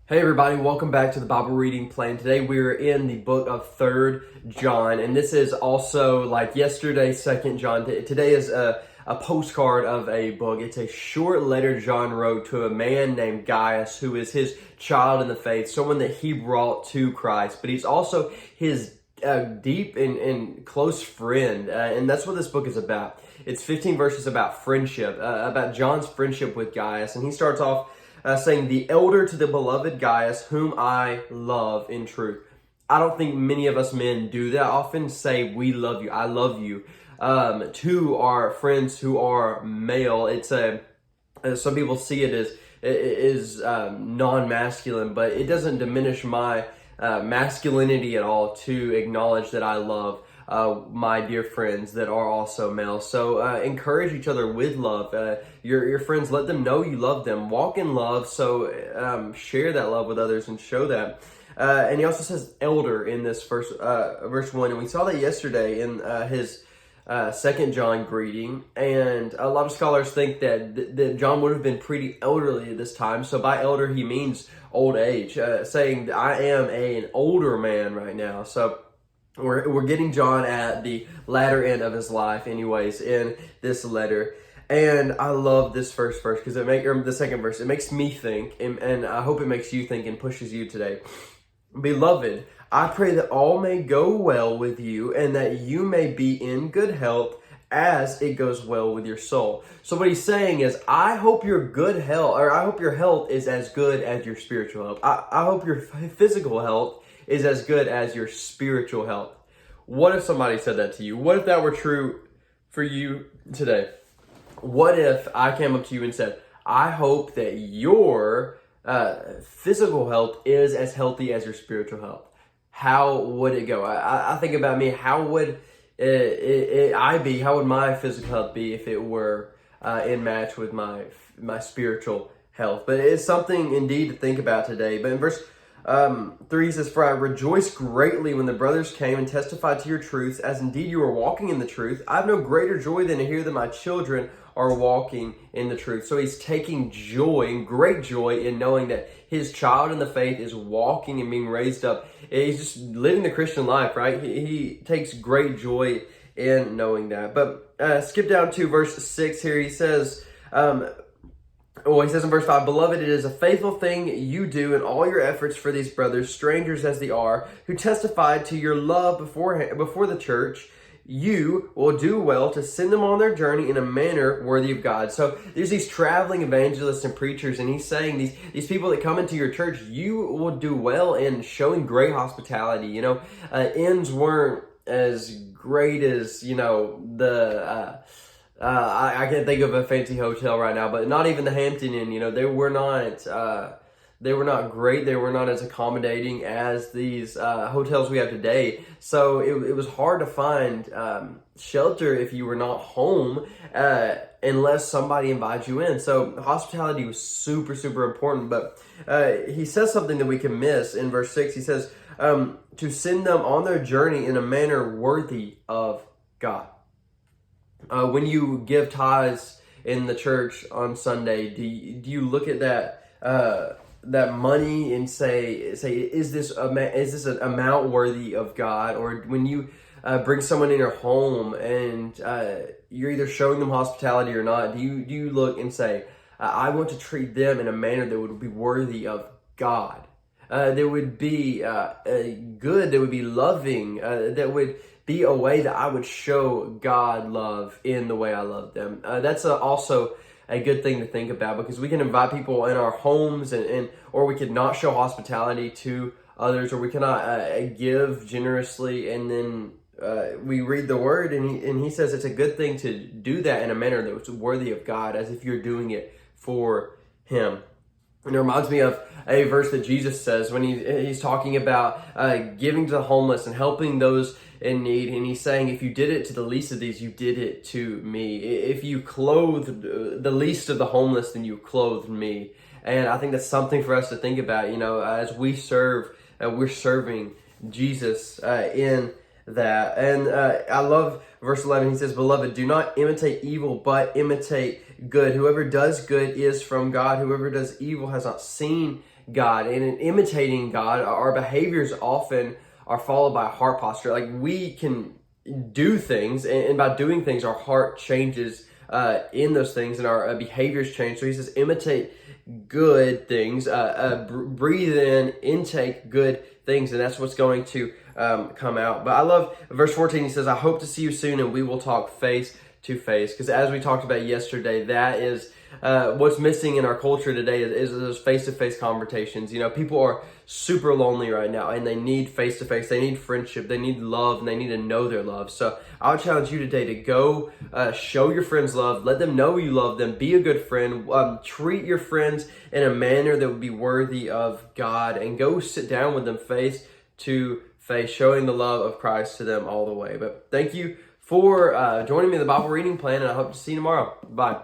Hey everybody, welcome back to the Bible reading plan. Today we are in the book of 3rd John, and this is also like yesterday, 2nd John. Today is a postcard of a book. It's a short letter John wrote to a man named Gaius, who is his child in the faith, someone that he brought to Christ, but he's also his deep and close friend, and that's what this book is about. It's 15 verses about friendship, about John's friendship with Gaius, and he starts off saying, "The elder to the beloved Gaius, whom I love in truth." I don't think many of us men do that. Often say, "We love you," "I love you," to our friends who are male. It's some people see it as non-masculine, but it doesn't diminish my masculinity at all to acknowledge that I love my dear friends that are also male. So encourage each other with love. Your friends, let them know you love them. Walk in love. So share that love with others and show that. And he also says elder in this verse 1, and we saw that yesterday in his 2nd John greeting. And a lot of scholars think that John would have been pretty elderly at this time. So by elder he means old age, saying that I am an older man right now. So we're getting John at the latter end of his life anyways in this letter. And I love this first verse because the second verse, it makes me think, and I hope it makes you think and pushes you today. "Beloved, I pray that all may go well with you and that you may be in good health as it goes well with your soul." So what he's saying is, I hope your good health, or I hope your health is as good as your spiritual health. I hope your physical health is as good as your spiritual health. What if somebody said that to you? What if that were true for you today? What if I came up to you and said, I hope that your physical health is as healthy as your spiritual health? How would it go? I think about me. How would how would my physical health be if it were in match with my spiritual health? But it's something indeed to think about today. But in verse 3 says, "For I rejoice greatly when the brothers came and testified to your truth, as indeed you are walking in the truth. I have no greater joy than to hear that my children are walking in the truth." So he's taking joy, great joy, in knowing that his child in the faith is walking and being raised up. He's just living the Christian life, right? He takes great joy in knowing that. But skip down to verse 6 here. He says, he says in verse 5, "Beloved, it is a faithful thing you do in all your efforts for these brothers, strangers as they are, who testified to your love before the church. You will do well to send them on their journey in a manner worthy of God." So there's these traveling evangelists and preachers, and he's saying these people that come into your church, you will do well in showing great hospitality. Inns weren't as great as, I can't think of a fancy hotel right now, but not even the Hampton Inn. They were not great. They were not as accommodating as these hotels we have today. So it was hard to find shelter if you were not home unless somebody invites you in. So hospitality was super, super important. But he says something that we can miss in verse 6. He says, to send them on their journey in a manner worthy of God. When you give tithes in the church on Sunday, do you look at that money and say, is this an amount worthy of God? Or when you bring someone in your home and you're either showing them hospitality or not, do you look and say, I want to treat them in a manner that would be worthy of God? That would be good, that would be loving, that would be a way that I would show God love in the way I love them. That's also a good thing to think about, because we can invite people in our homes or we could not show hospitality to others, or we cannot give generously, and then we read the word and he says it's a good thing to do that in a manner that was worthy of God, as if you're doing it for him. And it reminds me of a verse that Jesus says when he's talking about giving to the homeless and helping those in need. And he's saying, if you did it to the least of these, you did it to me. If you clothed the least of the homeless, then you clothed me. And I think that's something for us to think about, as we serve, we're serving Jesus in that. And I love verse 11. He says, "Beloved, do not imitate evil, but imitate good. Whoever does good is from God. Whoever does evil has not seen God. And in imitating God, our behaviors often are followed by a heart posture. Like we can do things, and by doing things, our heart changes in those things, and our behaviors change. So he says, imitate good things, breathe in, intake good things, and that's what's going to come out. But I love verse 14. He says, I hope to see you soon, and we will talk face to face. Because as we talked about yesterday, that is what's missing in our culture today is those face-to-face conversations. You know, people are super lonely right now, and they need face-to-face. They need friendship. They need love, and they need to know their love. So I would challenge you today to go show your friends love. Let them know you love them. Be a good friend. Treat your friends in a manner that would be worthy of God, and go sit down with them face to face, showing the love of Christ to them all the way. But thank you for joining me in the Bible reading plan, and I hope to see you tomorrow. Bye.